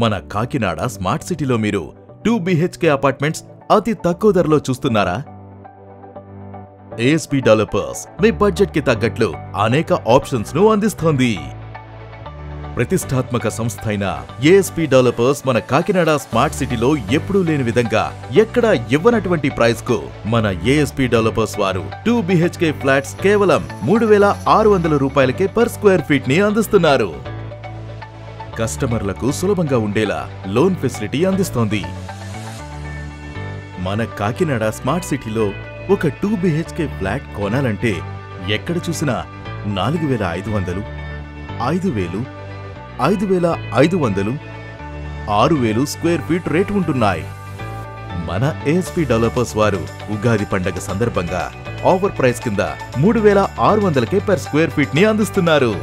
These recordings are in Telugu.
మన కాకినాడ స్మార్ట్ సిటీలో మీరు 2 BHK అపార్ట్మెంట్స్ అతి తక్కువ ధరలో చూస్తున్నారా? ASP డెవలపర్స్ మీ బడ్జెట్ కి తగ్గట్లు అనేక ఆప్షన్స్ ను అందిస్తోంది. ప్రతిష్టాత్మక సంస్థ అయిన ASP డెవలపర్స్ మన కాకినాడ స్మార్ట్ సిటీలో ఎప్పుడూ లేని విధంగా ఎక్కడా ఇవ్వనటువంటి ప్రైస్ కు మన ASP డెవలపర్స్ వారు 2 BHK ఫ్లాట్స్ కేవలం 3600 రూపాయలకే పర్ స్క్వేర్ ఫీట్ ని అందిస్తున్నారు. కస్టమర్లకు సులభంగా ఉండేలా లోన్ ఫెసిలిటీ అందిస్తోంది. మన కాకినాడ స్మార్ట్ సిటీలో ఒక 2 BHK ఫ్లాట్ కొనాలంటే ఎక్కడ చూసినా 4500, 5000, 5500, 6000 స్క్వేర్ ఫీట్ రేటు ఉంటున్నాయి. మన ASP డెవలపర్స్ వారు ఉగాది పండగ సందర్భంగా ఆఫర్ ప్రైస్ కింద 3600కే పర్ స్క్వేర్ ఫీట్ ని అందిస్తున్నారు.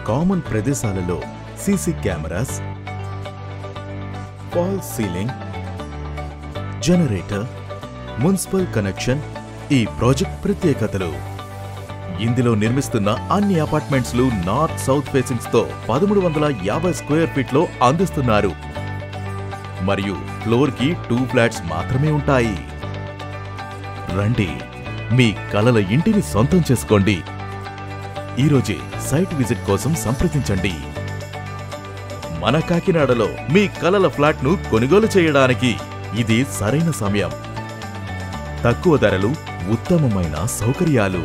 కామన్ ప్రదేశాలలో CC cameras, fall ceiling, generator, municipal connection ఈ ప్రాజెక్ట్ ప్రత్యేకతలు. ఇందులో నిర్మిస్తున్న అన్ని అపార్ట్మెంట్స్ లు నార్త్ సౌత్ ఫేసింగ్స్ తో 1350 స్క్వేర్ ఫీట్ లో అందిస్తున్నారు. మరియు ఫ్లోర్ కి 2 ఫ్లాట్స్ మాత్రమే ఉంటాయి. రండి, మీ కలల ఇంటిని సొంతం చేసుకోండి. ఈరోజే సైట్ విజిట్ కోసం సంప్రదించండి. మన కాకినాడలో మీ కలల ఫ్లాట్ ను కొనుగోలు చేయడానికి ఇది సరైన సమయం. తక్కువ ధరలు, ఉత్తమమైన సౌకర్యాలు.